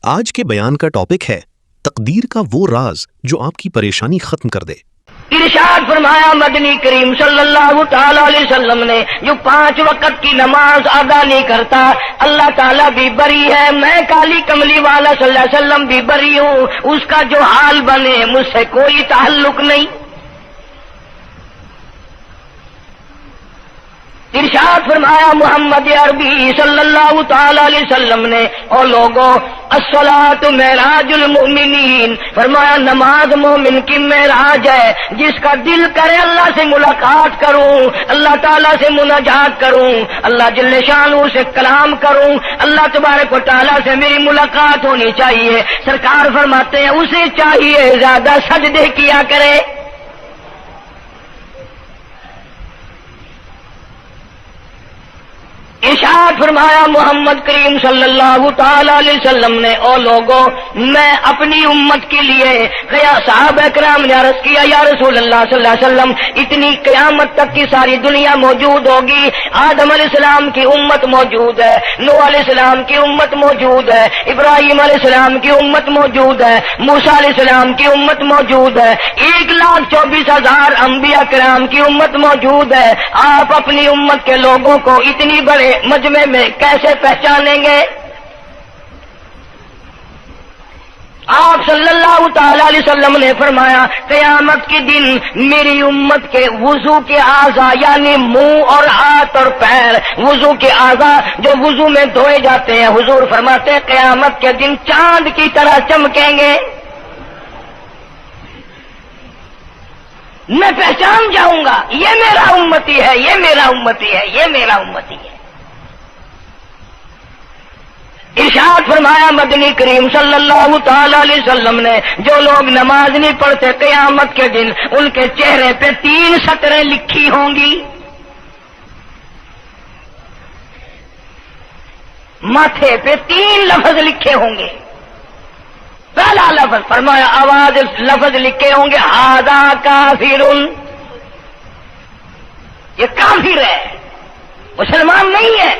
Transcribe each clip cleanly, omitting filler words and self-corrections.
آج کے بیان کا ٹاپک ہے تقدیر کا وہ راز جو آپ کی پریشانی ختم کر دے۔ ارشاد فرمایا مدنی کریم صلی اللہ تعالی علیہ وسلم نے، جو 5 وقت کی نماز ادا نہیں کرتا اللہ تعالیٰ بھی بری ہے، میں کالی کملی والا صلی اللہ علیہ وسلم بھی بری ہوں، اس کا جو حال بنے مجھ سے کوئی تعلق نہیں۔ ارشاد فرمایا محمد عربی صلی اللہ تعالی علیہ وسلم نے، اور لوگوں الصلاۃ معراج المؤمنین، فرمایا نماز مومن کی معراج ہے، جس کا دل کرے اللہ سے ملاقات کروں، اللہ تعالیٰ سے مناجات کروں، اللہ جل شانہ سے کلام کروں، اللہ تبارک و تعالیٰ سے میری ملاقات ہونی چاہیے۔ سرکار فرماتے ہیں اسے چاہیے زیادہ سجدے کیا کرے۔ ارشاد فرمایا محمد کریم صلی اللہ تعالی علیہ وسلم نے، او لوگوں میں اپنی امت کے لیے صحابہ کرام نے عرض کیا یا رسول اللہ صلی اللہ علیہ وسلم اتنی قیامت تک کی ساری دنیا موجود ہوگی، آدم علیہ السلام کی امت موجود ہے، نوح علیہ السلام کی امت موجود ہے، ابراہیم علیہ السلام کی امت موجود ہے، موسیٰ علیہ السلام کی امت موجود ہے، 1,24,000 انبیاء کرام کی امت موجود ہے، آپ اپنی امت کے لوگوں کو اتنی بڑے مجمع میں کیسے پہچانیں گے؟ آپ صلی اللہ تعالی علیہ وسلم نے فرمایا قیامت کے دن میری امت کے وضو کے اعضاء یعنی منہ اور ہاتھ اور پیر، وضو کے اعضاء جو وضو میں دھوئے جاتے ہیں، حضور فرماتے ہیں قیامت کے دن چاند کی طرح چمکیں گے، میں پہچان جاؤں گا یہ میرا امتی ہے، یہ میرا امتی ہے، یہ میرا امتی ہے۔ ارشاد فرمایا مدنی کریم صلی اللہ تعالی علیہ وسلم نے، جو لوگ نماز نہیں پڑھتے قیامت کے دن ان کے چہرے پہ 3 سطریں لکھی ہوں گی، ماتھے پہ 3 لفظ لکھے ہوں گے۔ پہلا لفظ فرمایا آواز لفظ لکھے ہوں گے ھذا کافر، یہ کافر ہے، مسلمان نہیں ہے،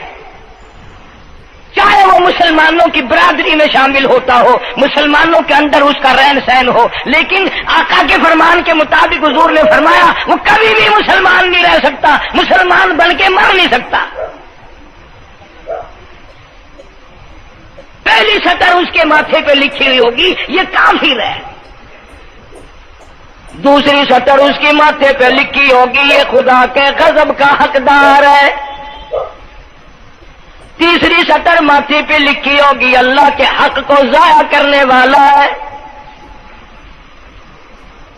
چاہے وہ مسلمانوں کی برادری میں شامل ہوتا ہو، مسلمانوں کے اندر اس کا رہن سہن ہو، لیکن آقا کے فرمان کے مطابق حضور نے فرمایا وہ کبھی بھی مسلمان نہیں رہ سکتا، مسلمان بن کے مر نہیں سکتا۔ پہلی سطر اس کے ماتھے پہ لکھی ہوئی ہوگی یہ کافر ہے، دوسری سطر اس کے ماتھے پہ لکھی ہوگی یہ خدا کے غضب کا حقدار ہے، تیسری سطر ماتھے پہ لکھی ہوگی اللہ کے حق کو ضائع کرنے والا ہے۔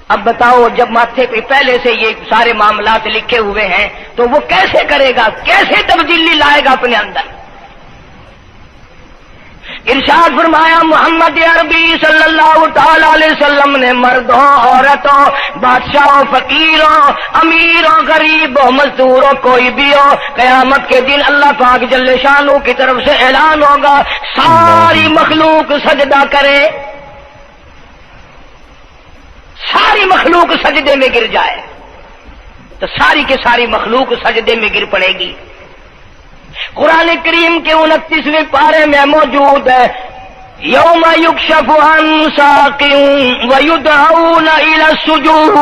اب بتاؤ جب ماتھے پہ پہلے سے یہ سارے معاملات لکھے ہوئے ہیں تو وہ کیسے کرے گا، کیسے تبدیلی لائے گا اپنے اندر؟ ارشاد فرمایا محمد عربی صلی اللہ تعالی علیہ وسلم نے، مردوں عورتوں بادشاہوں فقیروں امیروں غریبوں مزدوروں کوئی بھی ہو، قیامت کے دن اللہ پاک جل شانہ کی طرف سے اعلان ہوگا ساری مخلوق سجدہ کرے، ساری مخلوق سجدے میں گر جائے تو ساری کی ساری مخلوق سجدے میں گر پڑے گی۔ قرآن کریم کے 29ویں پارے میں موجود ہے یوم یکشف عن ساق ویدعون الی السجود،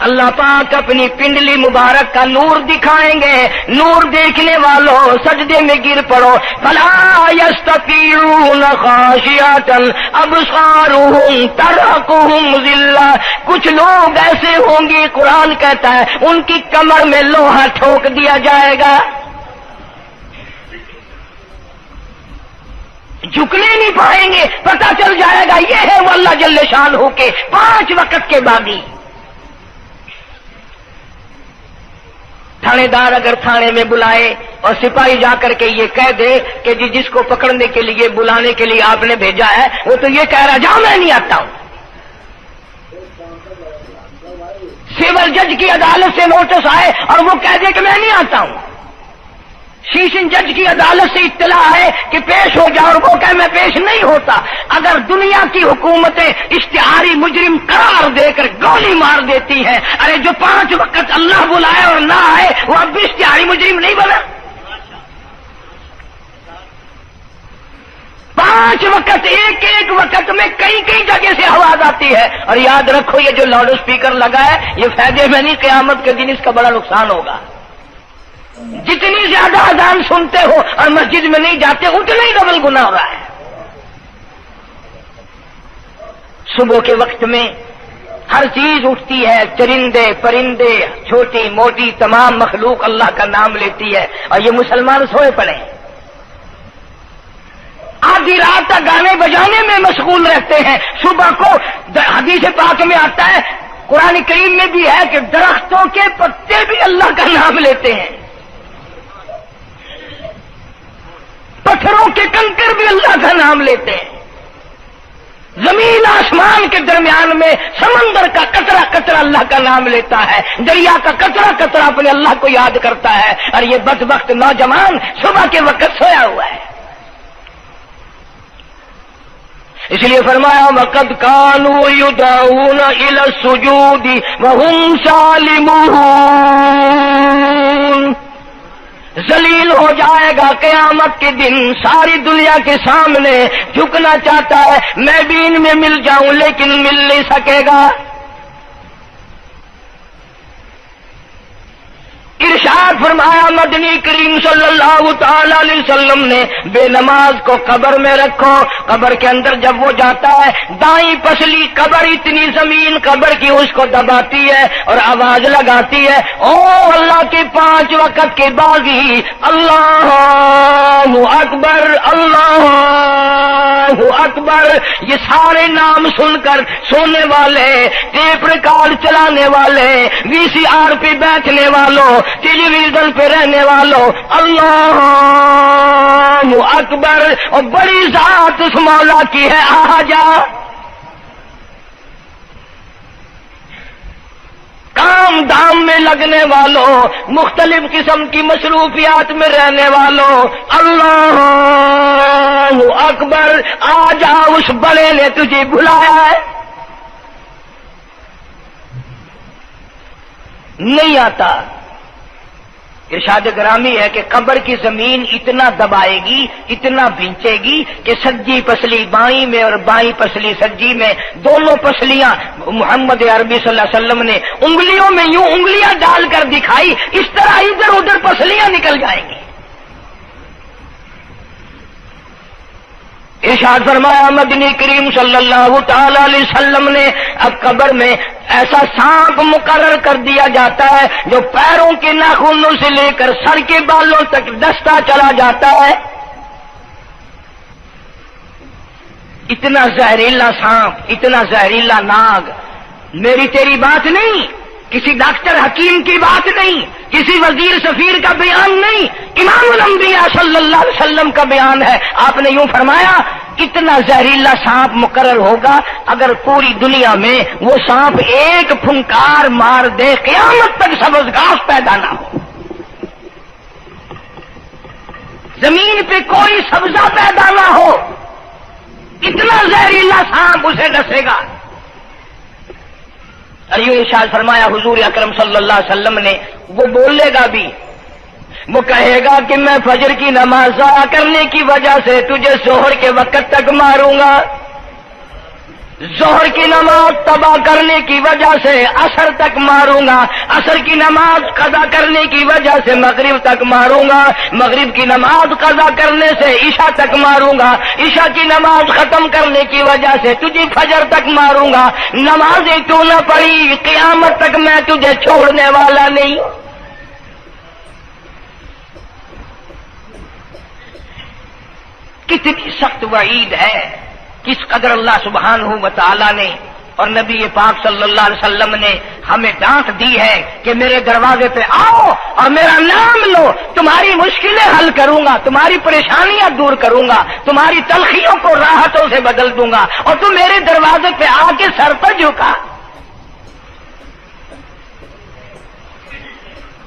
اللہ پاک اپنی پنڈلی مبارک کا نور دکھائیں گے، نور دیکھنے والوں سجدے میں گر پڑو، فلا یستطیعون خاشعۃ ابصارهم ترهقهم ذلہ، کچھ لوگ ایسے ہوں گے قرآن کہتا ہے ان کی کمر میں لوہا ٹھوک دیا جائے گا، جھکنے نہیں پائیں گے، پتہ چل جائے گا یہ ہے وہ اللہ جل شانہ کے 5 وقت کے باغی۔ تھانے دار اگر تھانے میں بلائے اور سپاہی جا کر کے یہ کہہ دے کہ جس کو پکڑنے کے لیے بلانے کے لیے آپ نے بھیجا ہے وہ تو یہ کہہ رہا جاؤ میں نہیں آتا ہوں، سول جج کی عدالت سے نوٹس آئے اور وہ کہہ دے کہ میں نہیں آتا ہوں، سیشن جج کی عدالت سے اطلاع ہے کہ پیش ہو جاؤ اور وہ کہے میں پیش نہیں ہوتا، اگر دنیا کی حکومتیں اشتہاری مجرم قرار دے کر گولی مار دیتی ہیں، ارے جو 5 وقت اللہ بلائے اور نہ آئے وہ اب بھی اشتہاری مجرم نہیں بنا؟ 5 وقت ایک ایک وقت میں کئی کئی جگہ سے آواز آتی ہے. اور یاد رکھو یہ جو لاؤڈ اسپیکر لگا ہے یہ فائدے میں نہیں، قیامت کے دن اس کا بڑا نقصان ہوگا. جتنی زیادہ اذان سنتے ہو اور مسجد میں نہیں جاتے اتنا ہی ڈبل گناہ ہو رہا ہے. صبح کے وقت میں ہر چیز اٹھتی ہے، چرندے پرندے چھوٹی موٹی تمام مخلوق اللہ کا نام لیتی ہے، اور یہ مسلمان سوئے پڑے ہیں. آدھی رات تک گانے بجانے میں مشغول رہتے ہیں. صبح کو حدیث پاک میں آتا ہے، قرآن کریم میں بھی ہے کہ درختوں کے پتے بھی اللہ کا نام لیتے ہیں، پتھروں کے کنکر بھی اللہ کا نام لیتے ہیں. زمین آسمان کے درمیان میں سمندر کا قطرہ قطرہ اللہ کا نام لیتا ہے، دریا کا قطرہ قطرہ اپنے اللہ کو یاد کرتا ہے. اور یہ بدبخت نوجوان صبح کے وقت سویا ہوا ہے. اس لیے فرمایا وَقَدْ كَانُوا يُدْعَوْنَ إِلَى السُّجُودِ وَهُمْ سَالِمُونَ. ذلیل ہو جائے گا قیامت کے دن، ساری دنیا کے سامنے جھکنا چاہتا ہے، میں بھی ان میں مل جاؤں لیکن مل نہیں سکے گا. ارشاد فرمایا مدنی کریم صلی اللہ تعالی علیہ وسلم نے بے نماز کو قبر میں رکھو. قبر کے اندر جب وہ جاتا ہے دائیں پسلی قبر اتنی زمین قبر کی اس کو دباتی ہے اور آواز لگاتی ہے، او اللہ کے 5 وقت کے باغی، اللہ اکبر اللہ اکبر. یہ سارے نام سن کر سونے والے، ٹیپ ریکارڈ چلانے والے، وی سی آر پہ بیٹھنے والوں، ٹیلی ویژن پہ رہنے والوں، اللہ اکبر. اور بڑی ذات اس مولا کی ہے، آ جا. کام دام میں لگنے والوں، مختلف قسم کی مصروفیات میں رہنے والوں، اللہ اکبر. آ جا، اس بڑے نے تجھے بلایا ہے. نہیں آتا. ارشاد گرامی ہے کہ قبر کی زمین اتنا دبائے گی، اتنا بھینچے گی کہ سجی پسلی بائیں میں اور بائیں پسلی سجی میں، دونوں پسلیاں محمد عربی صلی اللہ علیہ وسلم نے انگلیوں میں یوں انگلیاں ڈال کر دکھائی، اس طرح ادھر ادھر پسلیاں نکل جائیں گی. ارشاد فرمایا مدنی کریم صلی اللہ تعالی علیہ وسلم نے اب قبر میں ایسا سانپ مقرر کر دیا جاتا ہے جو پیروں کے ناخنوں سے لے کر سر کے بالوں تک دستا چلا جاتا ہے. اتنا زہریلا سانپ، اتنا زہریلا ناگ. میری تیری بات نہیں، کسی ڈاکٹر حکیم کی بات نہیں، کسی وزیر سفیر کا بیان نہیں، امام الانبیاء صلی اللہ علیہ وسلم کا بیان ہے. آپ نے یوں فرمایا اتنا زہریلا سانپ مقرر ہوگا، اگر پوری دنیا میں وہ سانپ ایک پھنکار مار دے قیامت تک سبز گھاس پیدا نہ ہو، زمین پہ کوئی سبزہ پیدا نہ ہو، اتنا زہریلا سانپ اسے ڈسے گا. اور یوں ارشاد فرمایا حضور اکرم صلی اللہ علیہ وسلم نے، وہ بولے گا بھی، وہ کہے گا کہ میں فجر کی نماز ضائع کرنے کی وجہ سے تجھے ظہر کے وقت تک ماروں گا، ظہر کی نماز تباہ کرنے کی وجہ سے عصر تک ماروں گا، عصر کی نماز قضا کرنے کی وجہ سے مغرب تک ماروں گا، مغرب کی نماز قضا کرنے سے عشاء تک ماروں گا، عشاء کی نماز ختم کرنے کی وجہ سے تجھے فجر تک ماروں گا. نمازیں تو نہ پڑھی، قیامت تک میں تجھے چھوڑنے والا نہیں. کتنی سخت وعید ہے، کس قدر اللہ سبحانہ و تعالی نے اور نبی پاک صلی اللہ علیہ وسلم نے ہمیں ڈانٹ دی ہے کہ میرے دروازے پہ آؤ اور میرا نام لو، تمہاری مشکلیں حل کروں گا، تمہاری پریشانیاں دور کروں گا، تمہاری تلخیوں کو راحتوں سے بدل دوں گا، اور تم میرے دروازے پہ آ کے سر پر جھکا.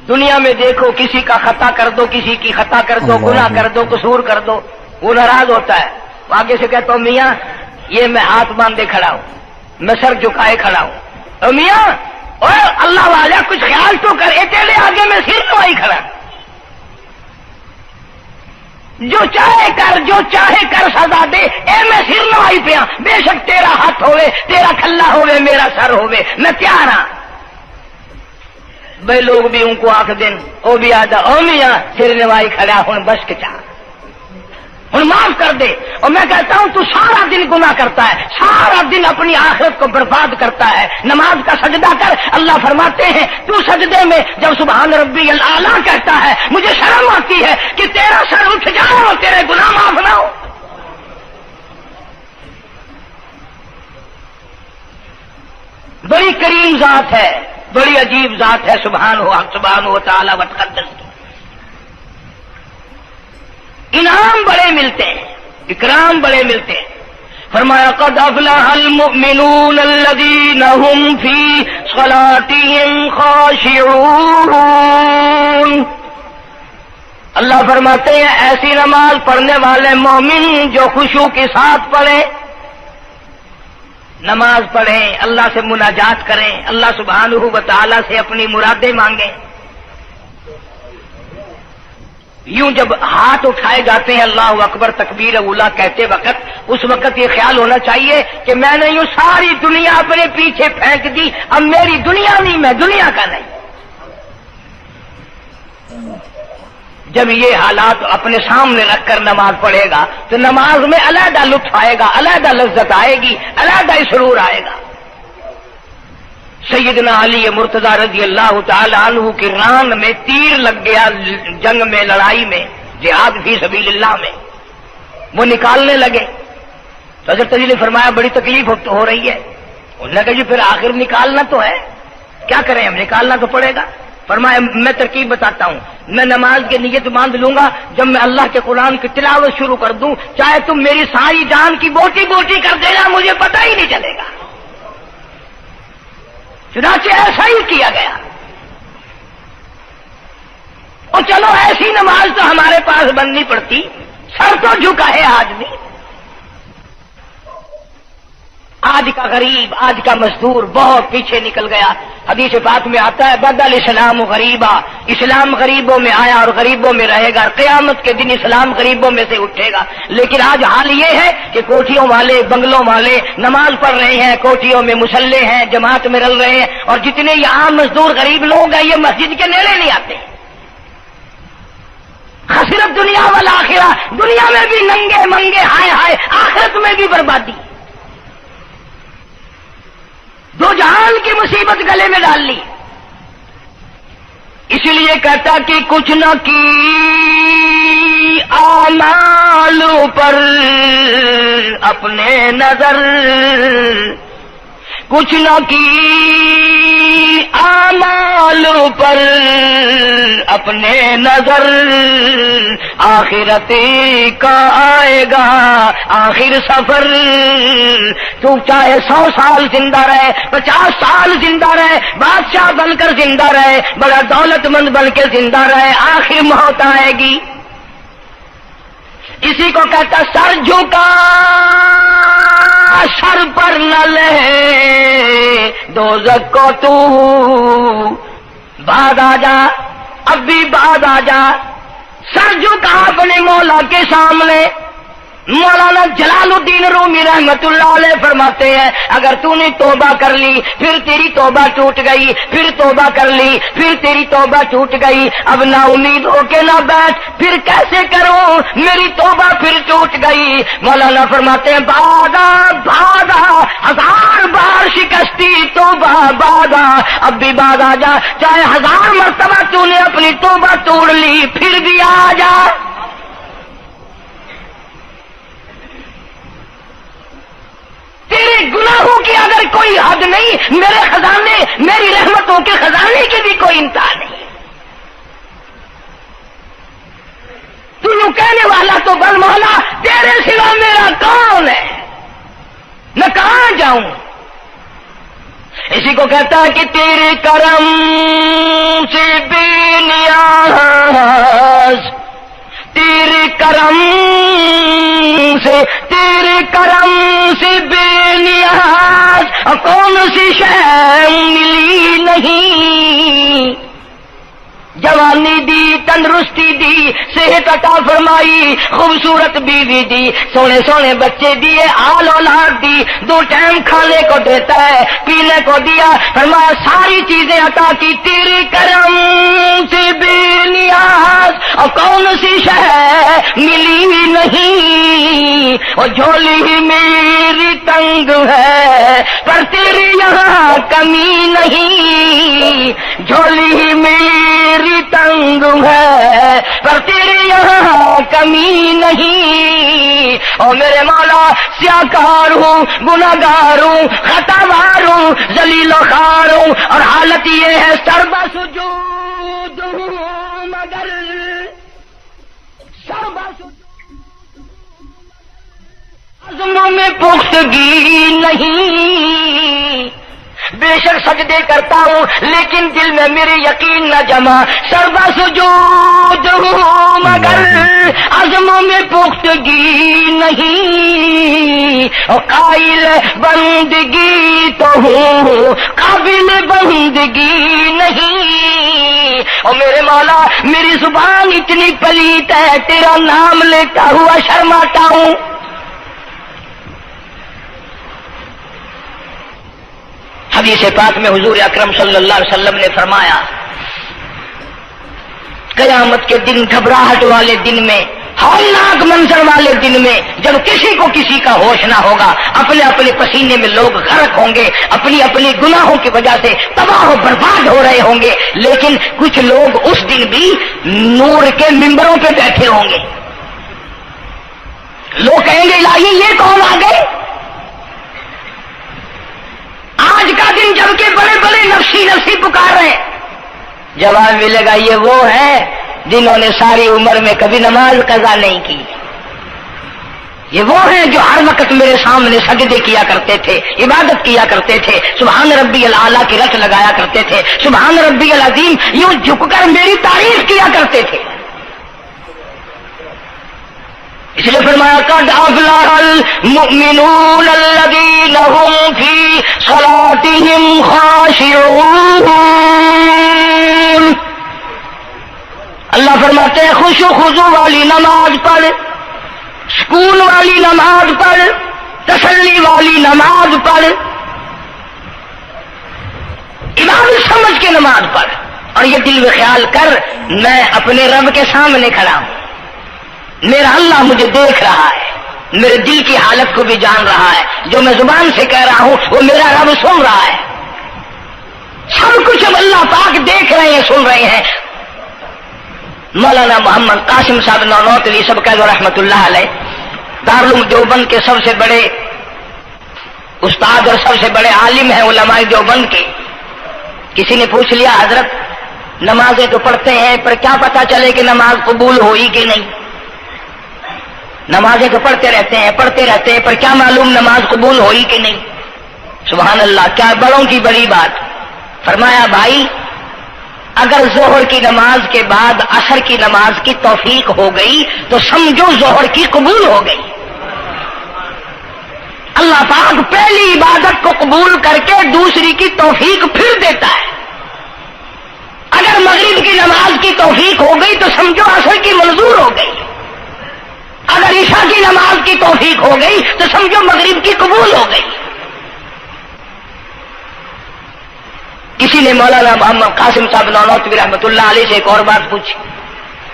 دنیا میں دیکھو، کسی کا خطا کر دو، کسی کی خطا کر دو، گناہ کر دو، قصور کر دو، وہ ناراض ہوتا ہے. آگے سے کہتا ہوں میاں یہ میں ہاتھ باندھے کھڑا ہوں، میں سر جھکائے کھڑا ہوں، اور میاں اور اللہ والا کچھ خیال تو کر، تیرے آگے میں سر نوائی کھڑا. جو چاہے کر سزا دے، اے میں سر نوائی پیا، بے شک تیرا ہاتھ ہوئے، تیرا کھلا ہوئے، میرا سر ہوئے، میں تیار ہاں۔ بھائی لوگ بھی ان کو آخ دن او بھی آدھا او میاں سر نوائی کھڑا ہوں بس کے چاہ ہوں معاف کر دے۔ اور میں کہتا ہوں تو سارا دن گناہ کرتا ہے، سارا دن اپنی آخرت کو برباد کرتا ہے، نماز کا سجدہ کر۔ اللہ فرماتے ہیں تو سجدے میں جب سبحان ربی الاعلیٰ کہتا ہے مجھے شرم آتی ہے کہ تیرا سر اٹھ جاؤ اور تیرے گناہ معاف نہ ہو۔ بڑی کریم ذات ہے، بڑی عجیب ذات ہے سبحانہ و تعالی و تقدس کی۔ انعام بڑے ملتے ہیں، اکرام بڑے ملتے ہیں۔ فرمایا قد افلح المؤمنون الذین هم فی صلاتهم خاشعون۔ اللہ فرماتے ہیں ایسی نماز پڑھنے والے مومن جو خشوع کے ساتھ پڑھیں، نماز پڑھیں، اللہ سے مناجات کریں، اللہ سبحانہ و تعالی سے اپنی مرادیں مانگیں۔ یوں جب ہاتھ اٹھائے جاتے ہیں اللہ اکبر تکبیر اولا کہتے وقت، اس وقت یہ خیال ہونا چاہیے کہ میں نے یوں ساری دنیا اپنے پیچھے پھینک دی، اب میری دنیا نہیں، میں دنیا کا نہیں۔ جب یہ حالات اپنے سامنے رکھ کر نماز پڑھے گا تو نماز میں علیحدہ لطف آئے گا، علیحدہ لذت آئے گی، علیحدہ سرور آئے گا۔ سیدنا علی مرتضی رضی اللہ تعالی عنہ کی ران میں تیر لگ گیا، جنگ میں، لڑائی میں، جہاد فی سبیل اللہ میں، وہ نکالنے لگے تو حضرت علی نے فرمایا بڑی تکلیف ہو رہی ہے۔ انہوں نے کہا جی پھر آخر نکالنا تو ہے، کیا کریں ہم، نکالنا تو پڑے گا۔ فرمایا میں ترکیب بتاتا ہوں، میں نماز کی نیت باندھ لوں گا، جب میں اللہ کے قرآن کی تلاوت شروع کر دوں چاہے تم میری ساری جان کی بوٹی بوٹی کر دینا، مجھے پتہ ہی نہیں چلے گا۔ چنانچہ ایسا ہی کیا گیا۔ اور چلو ایسی نماز تو ہمارے پاس بننی پڑتی، سر تو جھکا ہے آدمی۔ آج کا غریب، آج کا مزدور بہت پیچھے نکل گیا۔ حدیث پاک میں آتا ہے بدل اسلام غریبا، اسلام غریبوں میں آیا اور غریبوں میں رہے گا، قیامت کے دن اسلام غریبوں میں سے اٹھے گا۔ لیکن آج حال یہ ہے کہ کوٹھیوں والے، بنگلوں والے نماز پڑھ رہے ہیں، کوٹھیوں میں مصلے ہیں، جماعت میں رل رہے ہیں، اور جتنے یہ عام مزدور غریب لوگ ہیں یہ مسجد کے نیڑے نہیں آتے۔ خسرت دنیا والآخرہ، دنیا میں بھی ننگے منگے ہائے ہائے، آخرت میں بھی بربادی، دو جہان کی مصیبت گلے میں ڈال لی۔ اس لیے کہتا کہ کچھ نہ کی اعمال پر اپنے نظر، کچھ نہ کی اعمال پر اپنے نظر، آخرت کا آئے گا آخر سفر۔ تو چاہے 100 سال زندہ رہے، 50 سال زندہ رہے، بادشاہ بن کر زندہ رہے، بڑا دولت مند بن کے زندہ رہے، آخر موت آئے گی۔ اسی کو کہتا سر جھکا سر پر نہ لے دوزخ کو تو، بعد آ جا، اب بھی بعد آ جا، سر جھکا اپنے مولا کے سامنے۔ مولانا جلال الدین رومی رحمت اللہ علیہ فرماتے ہیں اگر تو نے توبہ کر لی پھر تیری توبہ ٹوٹ گئی، پھر توبہ کر لی پھر تیری توبہ ٹوٹ گئی، اب نا امید ہو کے نہ بیٹھ، پھر کیسے کروں میری توبہ پھر ٹوٹ گئی۔ مولانا فرماتے ہیں بادا بادا، 1000 بار شکستی توبہ بادا، اب بھی بعد آ جا، چاہے 1000 مرتبہ تو نے اپنی توبہ توڑ لی پھر بھی آ جا۔ تیرے گناہوں کی اگر کوئی حد نہیں، میرے خزانے، میری رحمتوں کے خزانے کی بھی کوئی انتہا نہیں۔ تو یوں کہنے والا تو بل مولا تیرے سوا میرا کون ہے، میں کہاں جاؤں؟ اسی کو کہتا ہے کہ تیرے کرم سے بے نیاز، تیرے کرم سے بے نیاز، کون سی شے ملی نہیں جوانی دی، تندرستی دی، صحت عطا فرمائی، خوبصورت بیوی دی، سونے سونے بچے دیے، آل اولاد دی، 2 ٹائم کھانے کو دیتا ہے، پینے کو دیا، فرمایا ساری چیزیں عطا کی، تیرے کرم سے بے نیاز اور کون سی شے ملی نہیں، اور جھولی ہی میری تنگ ہے پر تیرے یہاں کمی نہیں، جھولی ہی میری تنگ ہے پر تیرے یہاں کمی نہیں، اور میرے مولا سیاکار ہوں، گناہگار ہوں، خطاوار ہوں، ذلیل و خوار ہوں، اور حالت یہ ہے سربا سجود ہوں، مگر سربا سجود عزموں میں پختگی نہیں، بے شک سجدے کرتا ہوں لیکن دل میں میرے یقین نہ جمع، سربا سجود ہوں مگر عزموں میں پختگی نہیں، اور قائل بندگی تو ہوں قابل بندگی نہیں، اور میرے مولا میری زبان اتنی پلیت ہے تیرا نام لیتا ہوا شرماتا ہوں۔ حدیث پاک میں حضور اکرم صلی اللہ علیہ وسلم نے فرمایا قیامت کے دن، گھبراہٹ والے دن میں، ہولناک منظر والے دن میں، جب کسی کو کسی کا ہوش نہ ہوگا، اپنے اپنے پسینے میں لوگ غرق ہوں گے، اپنی اپنی گناہوں کی وجہ سے تباہ و برباد ہو رہے ہوں گے، لیکن کچھ لوگ اس دن بھی نور کے ممبروں پہ بیٹھے ہوں گے، لوگ کہیں گے الہی یہ کون آ گئے؟ آج کا دن جب کہ بڑے بڑے نفسی نفسی پکار رہے ہیں، جواب ملے گا یہ وہ ہے جنہوں نے ساری عمر میں کبھی نماز قضا نہیں کی، یہ وہ ہیں جو ہر وقت میرے سامنے سجدے کیا کرتے تھے، عبادت کیا کرتے تھے، سبحان ربی الاعلیٰ کی رٹ لگایا کرتے تھے، سبحان ربی العظیم یوں جھک کر میری تعریف کیا کرتے تھے۔ اس لیے فرمایا قد افلح المؤمنون الذین هم فی صلاتهم خاشعون، اللہ فرماتے ہیں خشوع خضوع والی نماز پڑھ، سکون والی نماز پڑھ، تسلی والی نماز پڑھ، عبادت سمجھ کے نماز پڑھ، اور یہ دل میں خیال کر میں اپنے رب کے سامنے کھڑا ہوں، میرا اللہ مجھے دیکھ رہا ہے، میرے دل کی حالت کو بھی جان رہا ہے، جو میں زبان سے کہہ رہا ہوں وہ میرا رب سن رہا ہے، سب کچھ اب اللہ پاک دیکھ رہے ہیں، سن رہے ہیں۔ مولانا محمد قاسم صاحب نانوتوی سب کا رحمت اللہ علیہ دارالعلوم دیوبند کے سب سے بڑے استاد اور سب سے بڑے عالم ہیں علماء دیوبند کے، کسی نے پوچھ لیا حضرت نمازیں تو پڑھتے ہیں پر کیا پتا چلے کہ نماز قبول ہوئی کہ نہیں، نمازیں تو پڑھتے رہتے ہیں پر کیا معلوم نماز قبول ہوئی کہ نہیں؟ سبحان اللہ، کیا بڑوں کی بڑی بات۔ فرمایا بھائی اگر ظہر کی نماز کے بعد عصر کی نماز کی توفیق ہو گئی تو سمجھو ظہر کی قبول ہو گئی، اللہ پاک پہلی عبادت کو قبول کر کے دوسری کی توفیق پھر دیتا ہے، اگر مغرب کی نماز کی توفیق ہو گئی تو سمجھو عصر کی منظور ہو گئی، اگر عشاء کی نماز کی توفیق ہو گئی تو سمجھو مغرب کی قبول ہو گئی۔ کسی نے مولانا محمد قاسم صاحب نانوتوی رحمۃ اللہ علیہ سے ایک اور بات پوچھی،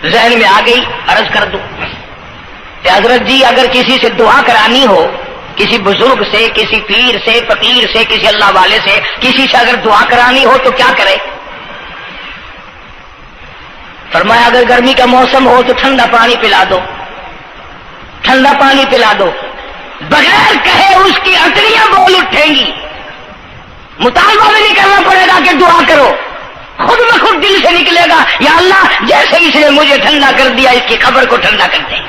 ذہن میں آ گئی، عرض کر دوں کہ حضرت جی اگر کسی سے دعا کرانی ہو، کسی بزرگ سے، کسی پیر سے، فقیر سے، کسی اللہ والے سے، کسی سے اگر دعا کرانی ہو تو کیا کرے؟ فرمایا اگر گرمی کا موسم ہو تو ٹھنڈا پانی پلا دو، ٹھنڈا پانی پلا دو، بغیر کہے اس کی اٹریاں بول اٹھیں گی، مطالبہ بھی نہیں کرنا پڑے گا کہ دعا کرو، خود بخود دل سے نکلے گا یا اللہ جیسے اس نے مجھے ٹھنڈا کر دیا اس کی قبر کو ٹھنڈا کر دیں۔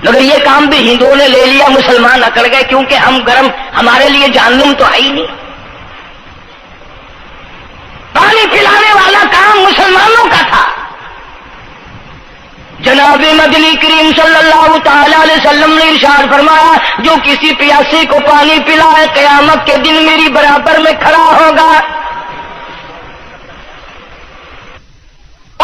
مگر یہ کام بھی ہندوؤں نے لے لیا، مسلمان اکڑ گئے کیونکہ ہم گرم، ہمارے لیے جہنم تو ہے ہی نہیں، پانی پلانے والا کام مسلمانوں کا تھا۔ جناب مدنی کریم صلی اللہ تعالی علیہ وسلم نے ارشاد فرمایا جو کسی پیاسے کو پانی پلائے قیامت کے دن میری برابر میں کھڑا ہوگا،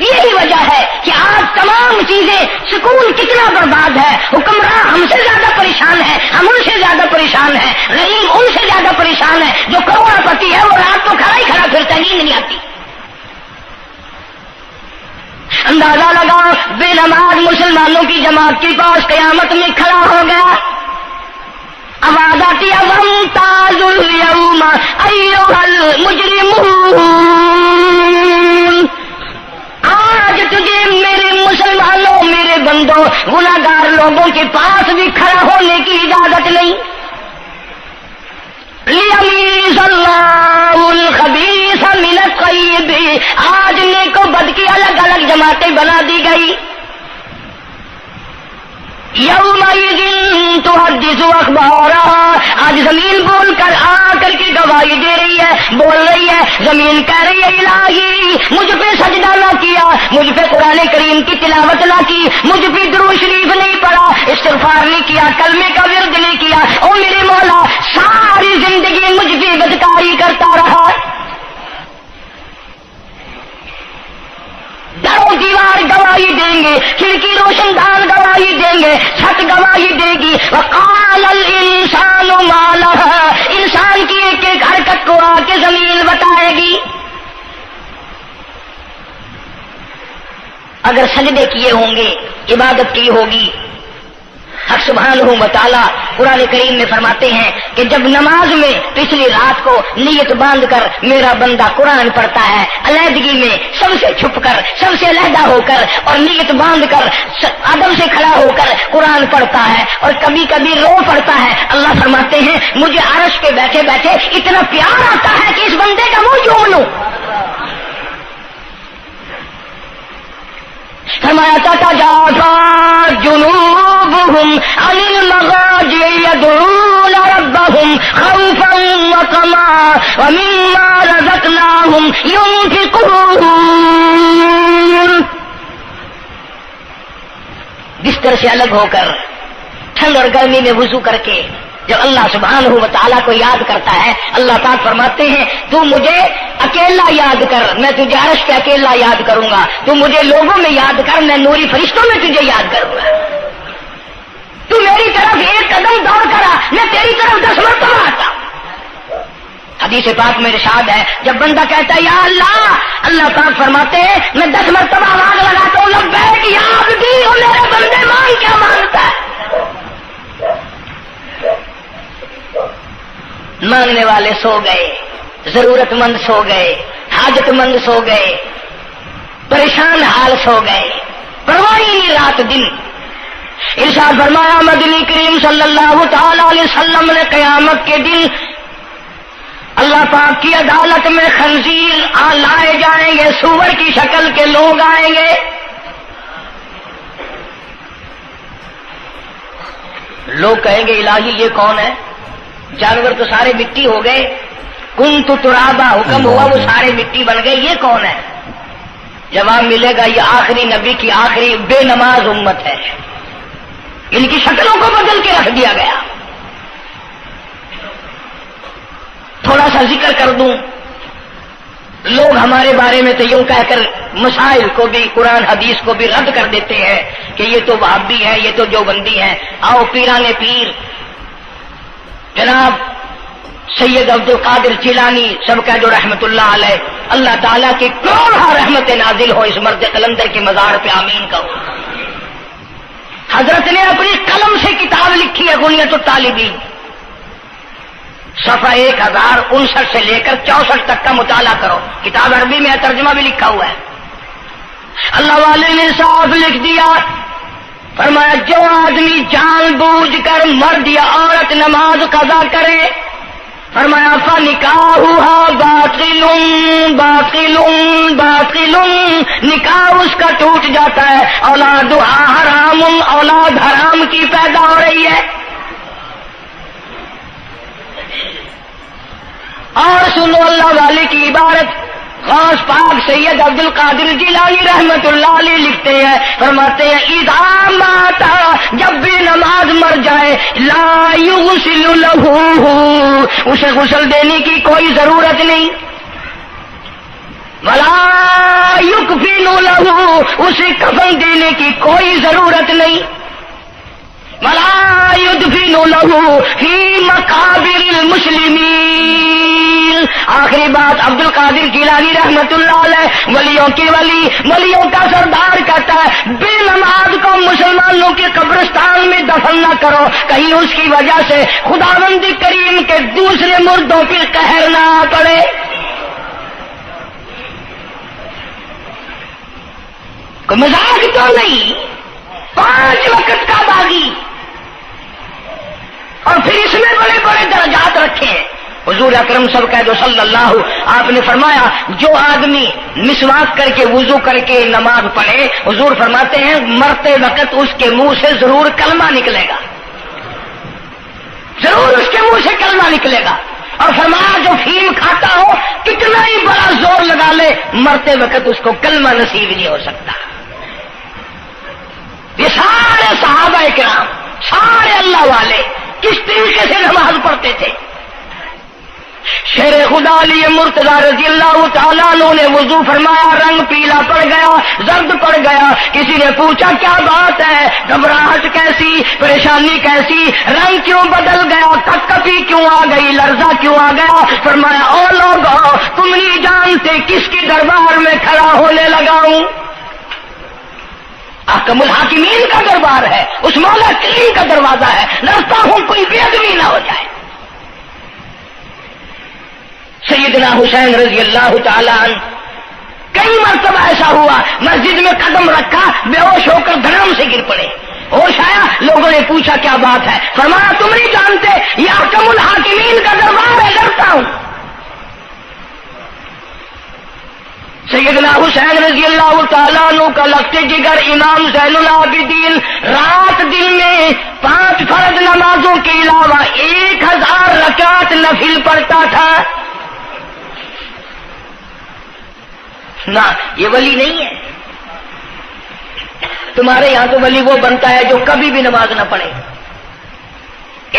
یہی وجہ ہے کہ آج تمام چیزیں، سکون کتنا برباد ہے، حکمراں ہم سے زیادہ پریشان ہے، ہم ان سے زیادہ پریشان ہیں، غریب ان سے زیادہ پریشان ہے، جو کروڑ پتی ہے وہ رات کو کھڑا ہی کھڑا پھرتا ہے، نیند نہیں آتی۔ اندازہ لگاؤ، بے نماز مسلمانوں کی جماعت کے پاس قیامت میں کھڑا ہو گیا، آواز آتی ہے وامتازوا اليوم ایھا المجرمون، آج تجھے میرے مسلمانوں، میرے بندوں، گناہگار لوگوں کے پاس بھی کھڑا ہونے کی اجازت نہیں۔ لیمیز اللہ الخبیث من الطیب، آج نیک و بد کی الگ الگ جماعتیں بنا دی گئی۔ یومئذ تحدث اخبارها، آج زمین بول کر آ کر کے گواہی دے رہی ہے، بول رہی ہے، زمین کہہ رہی ہے الہی مجھ پہ سجدہ نہ کیا، مجھ پہ قرآن کریم کی تلاوت نہ کی، مجھ پہ درود شریف نہیں پڑھا، استغفار نہیں کیا، کلمے کا ورد نہیں کیا، او میرے مولا ساری زندگی مجھ پہ بدکاری کرتا رہا۔ درو دیوار گواہی دیں گے، کھڑکی روشن دان گواہی دیں گے، چھت گواہی دے گی، وقال الانسان ما لها، انسان کی ایک ایک حرکت کو آ کے زمین بتائے گی۔ اگر سجدے کیے ہوں گے، عبادت کی ہوگی، حق سبحانہ و تعالیٰ قرآن کریم میں فرماتے ہیں کہ جب نماز میں پچھلی رات کو نیت باندھ کر میرا بندہ قرآن پڑھتا ہے، علیحدگی میں سب سے چھپ کر، سب سے علیحدہ ہو کر اور نیت باندھ کر ادب سے کھڑا ہو کر قرآن پڑھتا ہے اور کبھی کبھی رو پڑتا ہے، اللہ فرماتے ہیں مجھے عرش پہ بیٹھے بیٹھے اتنا پیار آتا ہے کہ اس بندے کا منہ چوم لوں۔ فرمایا تتجافى جنوبهم عن المضاجع يدعون ربهم خوفا وطمعا ومما رزقناهم ينفقون، بستر سے الگ ہو کر ٹھنڈ اور گرمی میں وضو کر کے جب اللہ سبحانہ و تعالیٰ کو یاد کرتا ہے، اللہ پاک فرماتے ہیں تو مجھے اکیلا یاد کر، میں تجھے عرش پہ اکیلا یاد کروں گا، تو مجھے لوگوں میں یاد کر، میں نوری فرشتوں میں تجھے یاد کروں گا، تو میری طرف ایک قدم دوڑ کرا، میں تیری طرف 10 مرتبہ آتا۔ حدیث پاک میں ارشاد ہے جب بندہ کہتا ہے یا اللہ، اللہ پاک فرماتے ہیں میں 10 مرتبہ آواز لگاتا ہوں لبیک یا عبدی، اور میرے بندے مانگ کیا مانگتا ہے؟ مانگنے والے سو گئے، ضرورت مند سو گئے، حاجت مند سو گئے، پریشان حال سو گئے، پرواہ نہیں رات دن۔ ارشاد فرمایا مدنی کریم صلی اللہ تعالی علیہ وسلم نے قیامت کے دن اللہ پاک کی عدالت میں خنزیر لائے جائیں گے، سور کی شکل کے لوگ آئیں گے، لوگ کہیں گے الہی یہ کون ہے؟ جانور تو سارے مٹی ہو گئے، کنت ترابا حکم ہوا وہ سارے مٹی بن گئے، یہ کون ہے؟ جواب ملے گا یہ آخری نبی کی آخری بے نماز امت ہے، ان کی شکلوں کو بدل کے رکھ دیا گیا۔ تھوڑا سا ذکر کر دوں، لوگ ہمارے بارے میں تو یوں کہہ کر مسائل کو بھی، قرآن حدیث کو بھی رد کر دیتے ہیں کہ یہ تو وہابی ہے، یہ تو دیوبندی ہے۔ آؤ پیران پیر جناب سید عبد القادر جیلانی سب کا جو رحمت اللہ علیہ، اللہ تعالیٰ کی کروڑہ رحمت نازل ہو اس مرد قلندر کے مزار پہ، آمین کہو۔ حضرت نے اپنی قلم سے کتاب لکھی ہے غنیت الطالبین، صفحہ 1059 سے لے کر 64 تک کا مطالعہ کرو، کتاب عربی میں ہے، ترجمہ بھی لکھا ہوا ہے۔ اللہ والے نے صاف لکھ دیا، فرمایا جو آدمی جان بوجھ کر مرد یا عورت نماز قضا کرے، فرمایا فنکاحها باطل باطل باطل، نکاح اس کا ٹوٹ جاتا ہے، اولادها حرام، اولاد حرام کی پیدا ہو رہی ہے۔ اور سنو اللہ والے کی عبارت، غوث پاک سید عبد القادر جیلانی رحمت اللہ علیہ لکھتے ہیں، فرماتے ہیں اذا مات، جب بھی نماز مر جائے، لا یغسل لہ، اسے غسل دینے کی کوئی ضرورت نہیں۔ ولا یکفن لہ، اسے کفن دینے کی کوئی ضرورت نہیں، ولا یدفن لہ فی مقابر المسلمین۔ آخری بات عبد القادر جیلانی رحمت اللہ علیہ، ولیوں کی ولی، ولیوں کا سردار کہتا ہے بے نماز کو مسلمانوں کے قبرستان میں دفن نہ کرو، کہیں اس کی وجہ سے خداوند کریم کے دوسرے مردوں پر قہر نہ پڑے۔ کوئی مذاق تو نہیں، 5 وقت کا باغی، اور پھر اس میں بڑے بڑے درجات رکھے ہیں۔ حضور اکرم صلی اللہ، آپ نے فرمایا جو آدمی مسواک کر کے وضو کر کے نماز پڑھے، حضور فرماتے ہیں مرتے وقت اس کے منہ سے ضرور کلمہ نکلے گا، ضرور اس کے منہ سے کلمہ نکلے گا۔ اور فرمایا جو فیم کھاتا ہو کتنا ہی بڑا زور لگا لے، مرتے وقت اس کو کلمہ نصیب نہیں ہو سکتا۔ یہ سارے صحابہ کرام، سارے اللہ والے کس طریقے سے نماز پڑھتے تھے۔ شیر خدا علی مرتضی رضی اللہ تعالیٰ عنہ نے وضو فرمایا، رنگ پیلا پڑ گیا، زرد پڑ گیا۔ کسی نے پوچھا کیا بات ہے، گھبراہٹ کیسی، پریشانی کیسی، رنگ کیوں بدل گیا، کپکپی کیوں آ گئی، لرزہ کیوں آ گیا؟ فرمایا او لوگو، تم نہیں جانتے کس کے دربار میں کھڑا ہونے لگا ہوں۔ احکم الحاکمین کا دربار ہے، اس مولا کریم کا دروازہ ہے، ڈرتا ہوں کوئی بے ادبی نہ ہو جائے۔ سیدنا حسین رضی اللہ تعالیٰ عنہ کئی مرتبہ ایسا ہوا مسجد میں قدم رکھا، بے ہوش ہو کر دھڑام سے گر پڑے، ہوش آیا، لوگوں نے پوچھا کیا بات ہے، فرمایا تم نہیں جانتے یہ احکم الحاکمین کا دربار ہے، ڈرتا ہوں۔ سیدنا حسین رضی اللہ تعالیٰ عنہ کا لخت جگر امام زین العابدین رات دن میں 5 فرض نمازوں کے علاوہ 1000 رکعت نفل پڑھتا تھا۔ نہ یہ ولی نہیں ہے، تمہارے یہاں تو ولی وہ بنتا ہے جو کبھی بھی نماز نہ پڑھے۔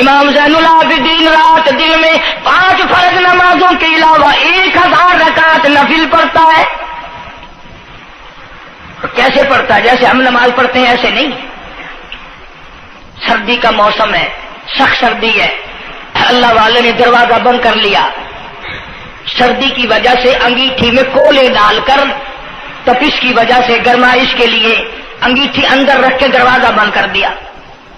امام زین العابدین رات دن میں 5 فرض نمازوں کے علاوہ 1000 رکعت نفل پڑھتا ہے۔ کیسے پڑھتا ہے؟ جیسے ہم نماز پڑھتے ہیں ایسے نہیں۔ سردی کا موسم ہے، سخت سردی ہے، اللہ والے نے دروازہ بند کر لیا، سردی کی وجہ سے انگیٹھی میں کولے ڈال کر، تپش کی وجہ سے گرمائش کے لیے انگیٹھی اندر رکھ کے دروازہ بند کر دیا،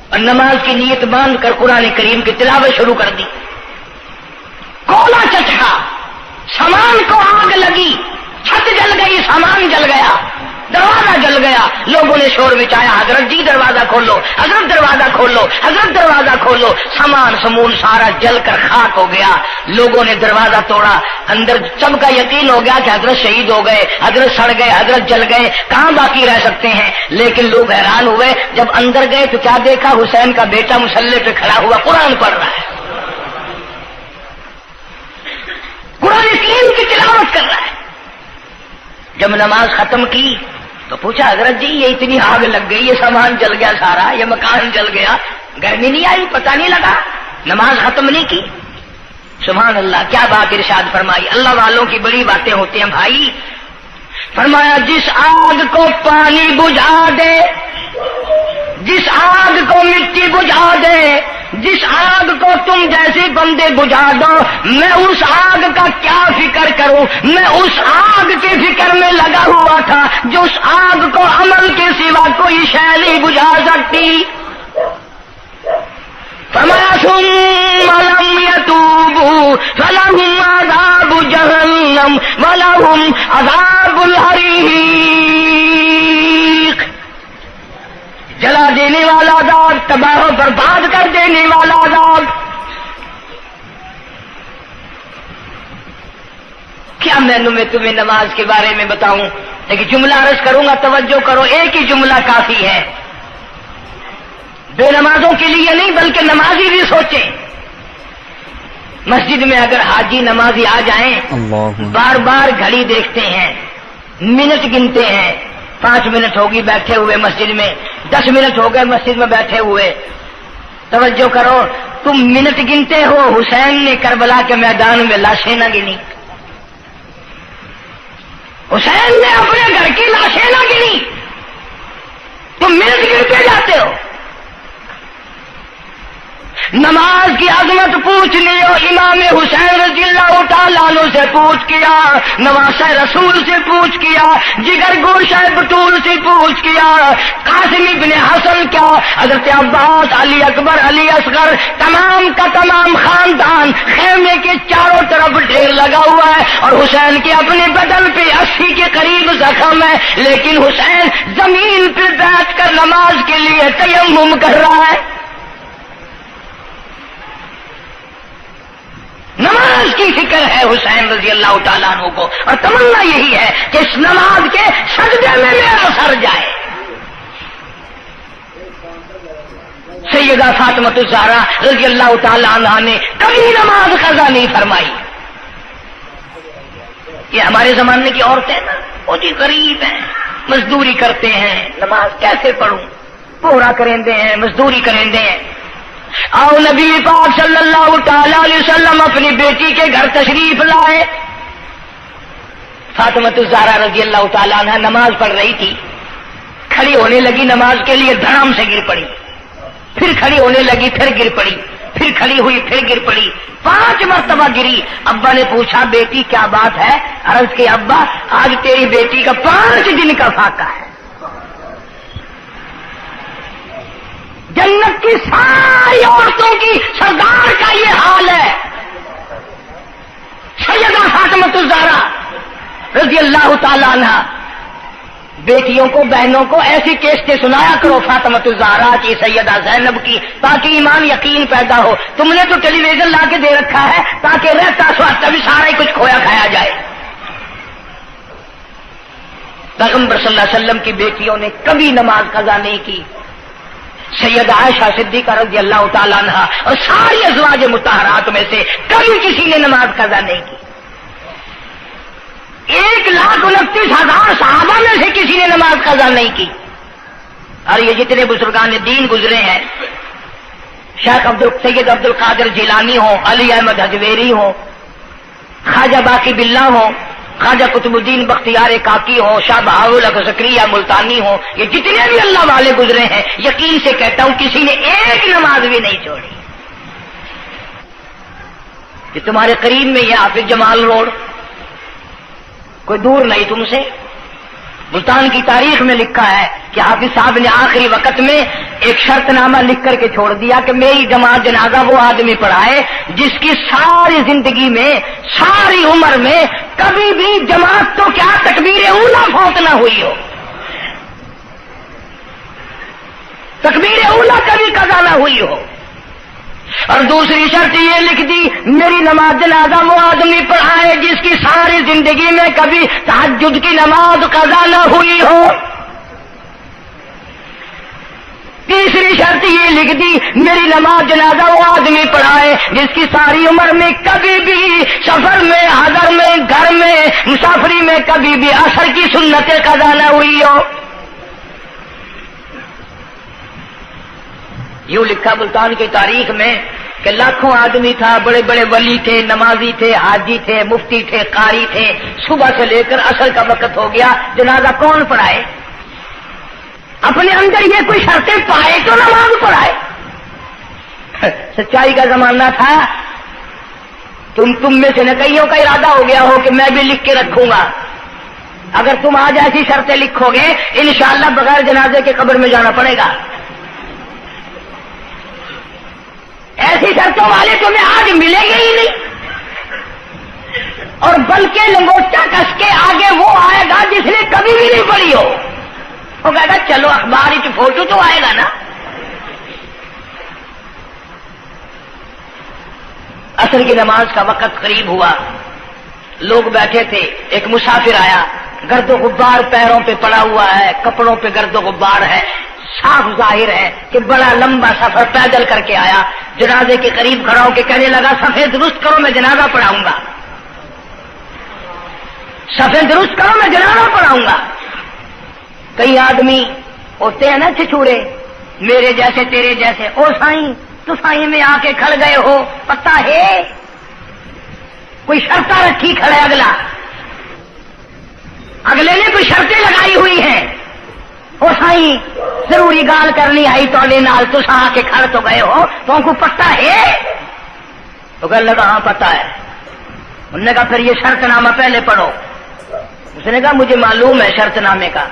اور نماز کی نیت باندھ کر قرآن کریم کی تلاوت شروع کر دی۔ کولا چچکا، سامان کو آگ لگی، چھت جل گئی، سامان جل گیا، دروازہ جل گیا۔ لوگوں نے شور مچایا، حضرت جی دروازہ کھولو، حضرت دروازہ کھولو، حضرت دروازہ کھولو۔ سامان سمون سارا جل کر خاک ہو گیا۔ لوگوں نے دروازہ توڑا، اندر سب کا یقین ہو گیا کہ حضرت شہید ہو گئے، حضرت سڑ گئے، حضرت جل گئے، کہاں باقی رہ سکتے ہیں۔ لیکن لوگ حیران ہوئے، جب اندر گئے تو کیا دیکھا؟ حسین کا بیٹا مصلی پہ کھڑا ہوا قرآن پڑھ رہا ہے، قرآن کریم کی تلاوت کر رہا ہے۔ جب نماز ختم کی تو پوچھا حضرت جی یہ اتنی آگ لگ گئی، یہ سامان جل گیا سارا، یہ مکان جل گیا، گرمی نہیں آئی، پتہ نہیں لگا، نماز ختم نہیں کی؟ سبحان اللہ، کیا بات ارشاد فرمائی۔ اللہ والوں کی بڑی باتیں ہوتی ہیں بھائی۔ فرمایا جس آگ کو پانی بجھا دے، جس آگ کو مٹی بجھا دے، جس آگ کو تم جیسے بندے بجھا دو، میں اس آگ کا کیا فکر کروں؟ میں اس آگ کے فکر میں لگا ہوا تھا جو اس آگ کو عمل کے سوا کوئی شے نہیں بجھا سکتی۔ فرمایا ثم لم يتوبوا فلهم عذاب جہنم ولهم عذاب الحریق۔ جلا دینے والا عذاب، تباہ و برباد کر دینے والا عذاب۔ کیا میں تمہیں نماز کے بارے میں بتاؤں؟ لیکن جملہ عرض کروں گا، توجہ کرو، ایک ہی جملہ کافی ہے، بے نمازوں کے لیے نہیں بلکہ نمازی بھی سوچیں۔ مسجد میں اگر حاجی نمازی آ جائیں، بار بار گھڑی دیکھتے ہیں، منٹ گنتے ہیں، 5 منٹ ہوگی بیٹھے ہوئے مسجد میں، 10 منٹ ہو گئے مسجد میں بیٹھے ہوئے۔ توجہ کرو، تم منٹ گنتے ہو، حسین نے کربلا کے میدان میں لاشیں نہ گنی۔ حسین نے اپنے گھر کی لاشیں نہ گنی، تم منٹ گنتے جاتے ہو۔ نماز کی عظمت پوچھ لیو، امام حسین رضی اللہ تعالیٰ عنہ سے پوچھ کیا، نواسہ رسول سے پوچھ کیا، جگر گوشہ بطول سے پوچھ کیا، قاسم ابن حسن کیا، حضرت عباس، علی اکبر، علی اصغر، تمام کا تمام خاندان خیمے کے چاروں طرف ڈھیر لگا ہوا ہے، اور حسین کے اپنے بدن پہ 80 کے قریب زخم ہے، لیکن حسین زمین پہ بیٹھ کر نماز کے لیے تیمم کر رہا ہے۔ نماز کی فکر ہے حسین رضی اللہ تعالیٰ عنہ کو، اور تمنا یہی ہے کہ اس نماز کے سجدے میں میرا سر جائے۔ سیدہ فاطمہ الزہرا رضی اللہ تعالیٰ عنہ نے کبھی نماز قضا نہیں فرمائی۔ یہ ہمارے زمانے کی عورتیں نا بہت ہی غریب ہیں، مزدوری کرتے ہیں، نماز کیسے پڑھوں، پورا کریں ہیں، مزدوری کریں ہیں۔ آؤ نبی پاک صلی اللہ تعالی علیہ وسلم اپنی بیٹی کے گھر تشریف لائے۔ فاطمہ الزہرا رضی اللہ تعالیٰ عنہ نماز پڑھ رہی تھی، کھڑی ہونے لگی نماز کے لیے، دھڑام سے گر پڑی، پھر کھڑی ہونے لگی، پھر گر پڑی، پھر کھڑی ہوئی، پھر گر پڑی، 5 مرتبہ گری۔ ابا نے پوچھا بیٹی کیا بات ہے؟ عرض کی ابا آج تیری بیٹی کا 5 دن کا فاقہ ہے، جنت کی ساری عورتوں کی سردار کا یہ حال ہے۔ سیدہ فاطمہ الزہرا رضی اللہ تعالی عنہ، بیٹیوں کو، بہنوں کو ایسی کیسٹیں سنایا کرو فاطمہ الزہرا کی، سیدہ زینب کی، تاکہ ایمان یقین پیدا ہو۔ تم نے تو ٹیلی ویژن لا کے دے رکھا ہے تاکہ رہتا سوتا بھی سارا ہی کچھ کھویا کھایا جائے۔ پیغمبر صلی اللہ علیہ وسلم کی بیٹیوں نے کبھی نماز قضا نہیں کی۔ سیدہ عائشہ صدیقہ رضی اللہ تعالیٰ عنہ اور ساری ازواج مطہرات میں سے کبھی کسی نے نماز قضا نہیں کی۔ 1,29,000 صحابہ میں سے کسی نے نماز قضا نہیں کی۔ اور یہ جتنے بزرگان دین گزرے ہیں، شیخ سید عبد القادر جیلانی ہوں، علی احمد حجویری ہوں، خواجہ باقی باللہ ہوں، خواجہ قطب الدین بختیار کاکی ہوں، شاہ بہاول زکریا ملتانی ہوں، یہ جتنے بھی اللہ والے گزرے ہیں، یقین سے کہتا ہوں کسی نے ایک نماز بھی نہیں چھوڑی۔ کہ تمہارے قریب میں یہ حافظ جمال روڈ کوئی دور نہیں تم سے، ملتان کی تاریخ میں لکھا ہے کہ حافظ صاحب نے آخری وقت میں ایک شرط نامہ لکھ کر کے چھوڑ دیا کہ میری جماعت جنازہ وہ آدمی پڑھائے جس کی ساری زندگی میں، ساری عمر میں کبھی بھی جماعت تو کیا تکبیر اولا فوت نہ ہوئی ہو، تکبیر اولا کبھی قضا نہ ہوئی ہو۔ اور دوسری شرط یہ لکھ دی میری نماز جنازہ وہ آدمی پڑھائے جس کی ساری زندگی میں کبھی تہجد کی نماز قضا نہ ہوئی ہو۔ تیسری شرط یہ لکھ دی میری نماز جنازہ وہ آدمی پڑھائے جس کی ساری عمر میں کبھی بھی سفر میں، حضر میں، گھر میں، مسافری میں کبھی بھی عصر کی سنت قضا نہ ہوئی ہو۔ یوں لکھا ملتان کی تاریخ میں کہ لاکھوں آدمی تھا، بڑے بڑے ولی تھے، نمازی تھے، حاجی تھے، مفتی تھے، قاری تھے، صبح سے لے کر عصر کا وقت ہو گیا، جنازہ کون پڑھائے؟ اپنے اندر یہ کوئی شرطیں پائے تو نماز پڑھائے۔ سچائی کا زمانہ تھا، تم میں سے نہ کئیوں کا ارادہ ہو گیا ہو کہ میں بھی لکھ کے رکھوں گا، اگر تم آج ایسی شرطیں لکھو گے انشاءاللہ بغیر جنازے کے قبر میں جانا پڑے گا۔ ایسی شرطوں والے تمہیں آج ملیں گے ہی نہیں، اور بلکہ لنگوٹا کس کے آگے وہ آئے گا جس نے کبھی بھی نہیں پڑھی ہو، وہ کہے گا چلو اخبار کی فوٹو تو آئے گا نا۔ عصر کی نماز کا وقت قریب ہوا، لوگ بیٹھے تھے، ایک مسافر آیا، گرد و غبار پیروں پہ پڑا ہوا ہے، کپڑوں پہ گرد و غبار ہے، صاف ظاہر ہے کہ بڑا لمبا سفر پیدل کر کے آیا۔ جنازے کے قریب کھڑا ہو کے کہنے لگا صفیں درست کرو میں جنازہ پڑھاؤں گا، صفیں درست کرو میں جنازہ پڑھاؤں گا۔ کئی آدمی ہوتے ہیں نا چھچورے، میرے جیسے تیرے جیسے، او سائیں تو سائیں میں آ کے کھڑ گئے ہو، پتہ ہے کوئی شرطہ رکھی کھڑے اگلا، اگلے نے کوئی شرطیں لگائی ہوئی ہیں، وہ سائی ضروری گال کرنی آئی تو نال تو آ کے کھڑ تو گئے ہو، تو ان کو پتہ ہے؟ تو کہنے لگا ہاں پتہ ہے۔ انہوں نے کہا پھر یہ شرط نامہ پہلے پڑھو۔ اس نے کہا مجھے معلوم ہے شرط نامے کا۔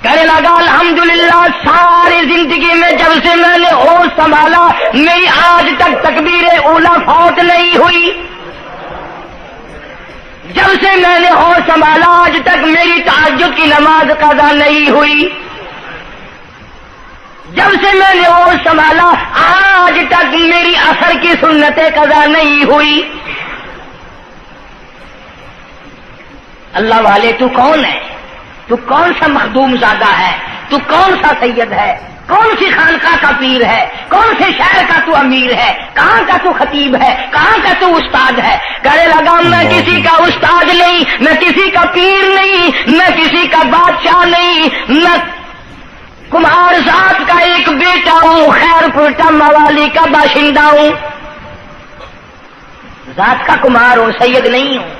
کہنے لگا الحمدللہ ساری زندگی میں جب سے میں نے ہوش سنبھالا میری آج تک تکبیر اولا فوت نہیں ہوئی، جب سے میں نے ہوش سنبھالا آج تک میری تہجد کی نماز قضا نہیں ہوئی، جب سے میں نے ہوش سنبھالا آج تک میری عصر کی سنتیں قضا نہیں ہوئی۔ اللہ والے تو کون ہے؟ تو کون سا مخدوم زادہ ہے؟ تو کون سا سید ہے؟ کون سی خانقاہ کا پیر ہے؟ کون سے شہر کا تو امیر ہے؟ کہاں کا تو خطیب ہے؟ کہاں کا تو استاد ہے؟ کہنے لگا میں کسی کا استاد نہیں، میں کسی کا پیر نہیں، میں کسی کا بادشاہ نہیں، میں کمہار ذات کا ایک بیٹا ہوں، خیر پور موالی کا باشندہ ہوں، ذات کا کمہار ہوں، سید نہیں ہوں۔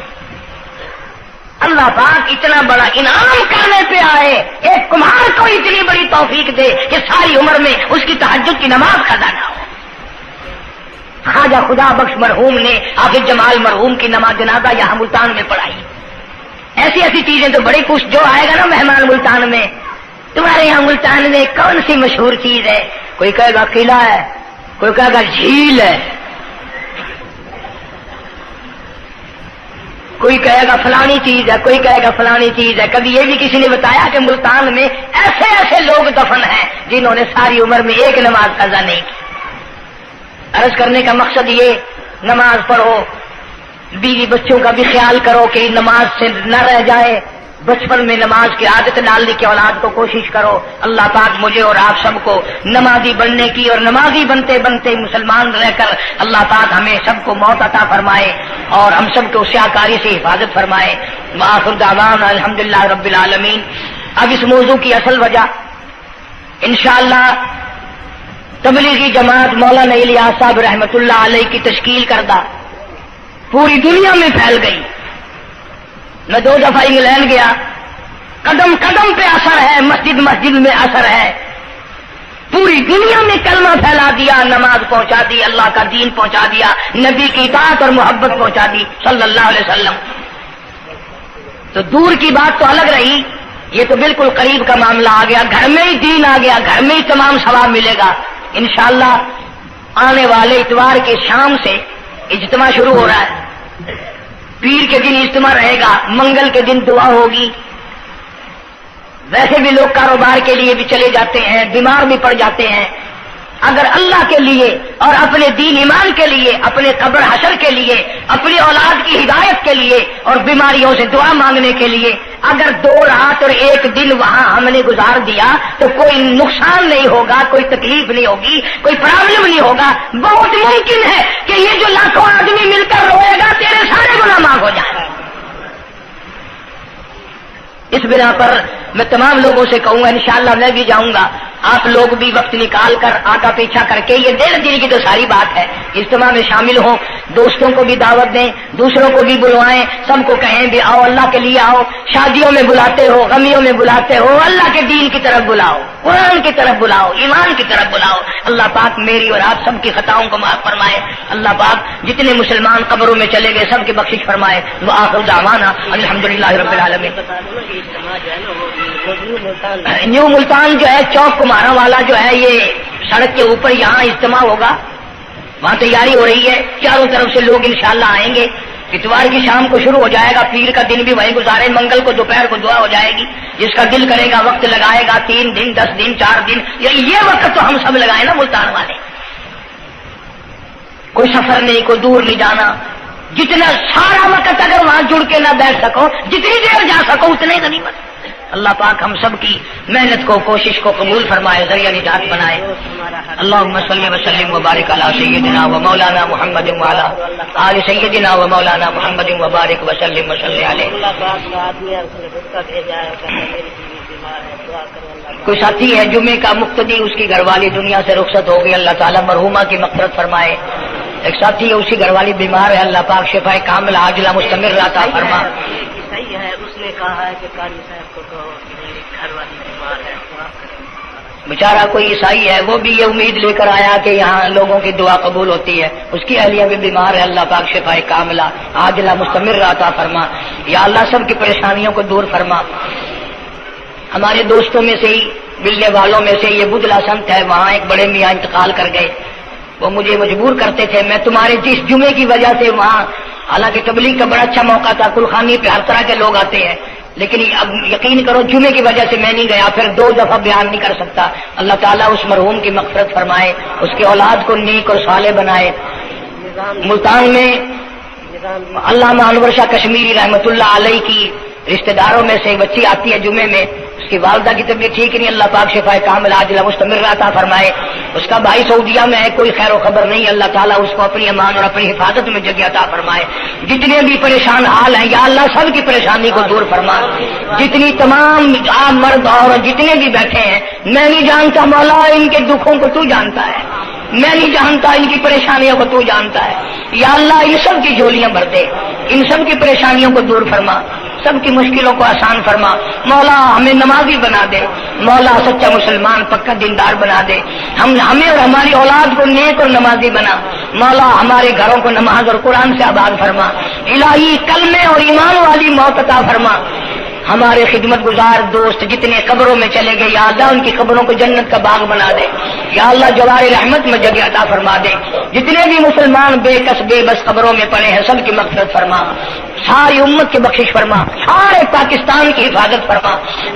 اللہ پاک اتنا بڑا انعام کرنے پہ آئے، ایک کمہار کو اتنی بڑی توفیق دے کہ ساری عمر میں اس کی تہجد کی نماز قضا نہ ہو۔ خواجہ خدا بخش مرحوم نے حافظ جمال مرحوم کی نماز جنازہ یہاں ملتان میں پڑھائی۔ ایسی ایسی چیزیں تو بڑی کچھ، جو آئے گا نا مہمان ملتان میں، تمہارے یہاں ملتان میں کون سی مشہور چیز ہے؟ کوئی کہے گا قلعہ ہے، کوئی کہے گا جھیل ہے، کوئی کہے گا فلانی چیز ہے، کوئی کہے گا فلانی چیز ہے۔ کبھی یہ بھی کسی نے بتایا کہ ملتان میں ایسے ایسے لوگ دفن ہیں جنہوں نے ساری عمر میں ایک نماز قضا نہیں کی۔ عرض کرنے کا مقصد یہ، نماز پڑھو، بیوی بچوں کا بھی خیال کرو کہ نماز سے نہ رہ جائے، بچپن میں نماز کی عادت ڈالنے کی اولاد کو کوشش کرو۔ اللہ پاک مجھے اور آپ سب کو نمازی بننے کی اور نمازی بنتے بنتے مسلمان رہ کر اللہ پاک ہمیں سب کو موت عطا فرمائے اور ہم سب کو سیاکاری سے حفاظت فرمائے۔ وآخر دعوانا الحمدللہ رب العالمین۔ اب اس موضوع کی اصل وجہ انشاءاللہ تبلیغی جماعت مولانا الیاس صاحب رحمۃ اللہ علیہ کی تشکیل کردہ پوری دنیا میں پھیل گئی۔ میں 2 دفعہ انگلینڈ گیا، قدم قدم پہ اثر ہے، مسجد مسجد میں اثر ہے، پوری دنیا میں کلمہ پھیلا دیا، نماز پہنچا دی، اللہ کا دین پہنچا دیا، نبی کی اطاعت اور محبت پہنچا دی صلی اللہ علیہ وسلم۔ تو دور کی بات تو الگ رہی، یہ تو بالکل قریب کا معاملہ آ گیا، گھر میں ہی دین آ گیا، گھر میں ہی تمام ثواب ملے گا انشاءاللہ۔ آنے والے اتوار کے شام سے اجتماع شروع ہو رہا ہے، پیر کے دن اجتماع رہے گا، منگل کے دن دعا ہوگی۔ ویسے بھی لوگ کاروبار کے لیے بھی چلے جاتے ہیں، بیمار بھی پڑ جاتے ہیں، اگر اللہ کے لیے اور اپنے دین ایمان کے لیے، اپنے قبر حشر کے لیے، اپنی اولاد کی ہدایت کے لیے اور بیماریوں سے دعا مانگنے کے لیے اگر 2 رات اور 1 دن وہاں ہم نے گزار دیا تو کوئی نقصان نہیں ہوگا، کوئی تکلیف نہیں ہوگی، کوئی پرابلم نہیں ہوگا۔ بہت ممکن ہے کہ یہ جو لاکھوں آدمی مل کر روئے گا تیرے سارے گناہ معاف ہو جائیں۔ اس بنا پر میں تمام لوگوں سے کہوں گا انشاءاللہ میں بھی جاؤں گا، آپ لوگ بھی وقت نکال کر آگا پیچھا کر کے، یہ 1.5 دن کی تو ساری بات ہے، اجتماع میں شامل ہوں، دوستوں کو بھی دعوت دیں، دوسروں کو بھی بلوائیں، سب کو کہیں بھی آؤ، اللہ کے لیے آؤ، شادیوں میں بلاتے ہو، غمیوں میں بلاتے ہو، اللہ کے دین کی طرف بلاؤ، قرآن کی طرف بلاؤ، ایمان کی طرف بلاؤ۔ اللہ پاک میری اور آپ سب کی خطاؤں کو معاف فرمائے، اللہ پاک جتنے مسلمان قبروں میں چلے گئے سب کی بخشش فرمائے۔ وآخر دعوانا الحمدللہ رب العالمین۔ نیو ملتان جو ہے چوک کمارا والا جو ہے، یہ سڑک کے اوپر یہاں اجتماع ہوگا، وہاں تیاری ہو رہی ہے، چاروں طرف سے لوگ انشاءاللہ آئیں گے۔ اتوار کی شام کو شروع ہو جائے گا، پیر کا دن بھی وہیں گزارے، منگل کو دوپہر کو دعا ہو جائے گی، جس کا دل کرے گا وقت لگائے گا، 3 دن 10 دن 4 دن، یہ وقت تو ہم سب لگائے نا ملتان والے، کوئی سفر نہیں، کوئی دور نہیں جانا، جتنا سارا وقت اگر وہاں جڑ کے نہ بیٹھ سکو، جتنی دیر جا سکو اتنے غنیمت۔ اللہ پاک ہم سب کی محنت کو، کوشش کو قبول فرمائے، ذریعہ نجات بنائے۔ اللہم صلی وسلم وبارک علی سیدنا و مولانا محمد وعلی آل سیدنا و مولانا محمد وبارک وسلم وصلی علیہ۔ کوئی ساتھی ہے جمعے کا مقتدی، اس کی گھر والی دنیا سے رخصت ہو گئی، اللہ تعالیٰ مرحومہ کی مغفرت فرمائے۔ ایک ساتھی ہے، اسی گھر والی بیمار ہے، اللہ پاک شفا کاملہ عاجلہ مستمر عطا فرما۔ صحیح ہے، اس نے کہا ہے کہ قاری صاحب کو کہو کہ میری گھر والی بیمار ہے، دعا کریں۔ بیچارہ کوئی عیسائی ہے، وہ بھی یہ امید لے کر آیا کہ یہاں لوگوں کی دعا قبول ہوتی ہے، اس کی اہلیہ بھی بیمار ہے، اللہ پاک شفائے کاملہ عاجلہ مستمر عطا فرما، یا اللہ سب کی پریشانیوں کو دور فرما۔ ہمارے دوستوں میں سے ہی، ملنے والوں میں سے یہ بدلا سنت ہے، وہاں ایک بڑے میاں انتقال کر گئے، وہ مجھے مجبور کرتے تھے، میں تمہارے جس جمعے کی وجہ سے وہاں، حالانکہ تبلیغ کا بڑا اچھا موقع تھا، کلخانی پہ ہر طرح کے لوگ آتے ہیں، لیکن اب یقین کرو جمعے کی وجہ سے میں نہیں گیا، پھر 2 دفعہ بیان نہیں کر سکتا۔ اللہ تعالیٰ اس مرحوم کی مغفرت فرمائے، اس کی اولاد کو نیک اور صالح بنائے۔ ملتان میں علامہ انور شاہ کشمیری رحمۃ اللہ علیہ کی رشتہ داروں میں سے بچی آتی ہے جمعے میں، اس کی والدہ کی طبیعت ٹھیک نہیں، اللہ پاک شفائے کاملہ عاجلہ مستمر عطا فرمائے۔ اس کا بھائی سعودیہ میں ہے، کوئی خیر و خبر نہیں، اللہ تعالیٰ اس کو اپنی امان اور اپنی حفاظت میں جگہ عطا فرمائے۔ جتنے بھی پریشان حال ہیں یا اللہ سب کی پریشانی کو دور فرما۔ جتنی تمام مرد اور جتنے بھی بیٹھے ہیں، میں نہیں جانتا مولا ان کے دکھوں کو تو جانتا ہے، میں نہیں جانتا ان کی پریشانیوں کو تو جانتا ہے، یا اللہ ان سب کی جھولیاں بھر دے، ان سب کی پریشانیوں کو دور فرما، سب کی مشکلوں کو آسان فرما۔ مولا ہمیں نمازی بنا دے، مولا سچا مسلمان پکا دیندار بنا دے، ہمیں اور ہماری اولاد کو نیک اور نمازی بنا، مولا ہمارے گھروں کو نماز اور قرآن سے آباد فرما، الہی کلمے اور ایمان والی موت عطا فرما۔ ہمارے خدمت گزار دوست جتنے قبروں میں چلے گئے، یا اللہ ان کی قبروں کو جنت کا باغ بنا دے، یا اللہ جوار رحمت میں جگہ عطا فرما دے۔ جتنے بھی مسلمان بے کس بے بس قبروں میں پڑے ہیں، سب کی مغفرت فرما، ساری امت کی بخشش فرما، سارے پاکستان کی حفاظت فرما،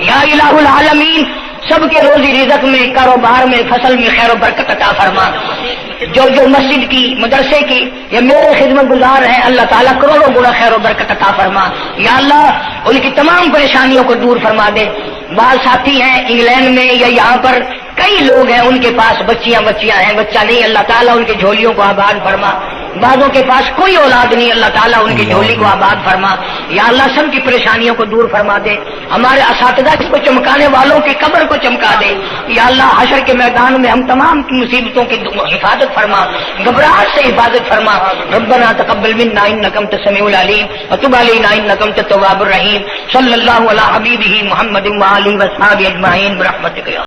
یا الہ العالمین۔ سب کے روزی رزق میں، کاروبار میں، فصل میں خیر و برکت عطا فرما۔ جو مسجد کی، مدرسے کی یا میرے خدمت گزار ہیں، اللہ تعالیٰ کروڑوں گنا خیر و برکت عطا فرما، یا اللہ ان کی تمام پریشانیوں کو دور فرما دے۔ بعض ساتھی ہیں انگلینڈ میں یا یہاں پر کئی لوگ ہیں، ان کے پاس بچیاں ہیں، بچہ نہیں، اللہ تعالیٰ ان کی جھولیوں کو آباد فرما۔ بعضوں کے پاس کوئی اولاد نہیں، اللہ تعالیٰ ان کی جھولی کو آباد فرما، یا اللہ سب کی پریشانیوں کو دور فرما دے۔ ہمارے اساتذہ کو چمکانے والوں کی قبر کو چمکا دے، یا اللہ حشر کے میدان میں ہم تمام کی مصیبتوں کی حفاظت فرما، گھبراہٹ سے حفاظت فرما۔ ربنا تقبل منا انک انت السمیع العلیم وتب علینا انک انت التواب الرحیم۔ صلی اللہ علی حبیبہ محمد وآلہ وصحبہ اجمعین برحمتک یا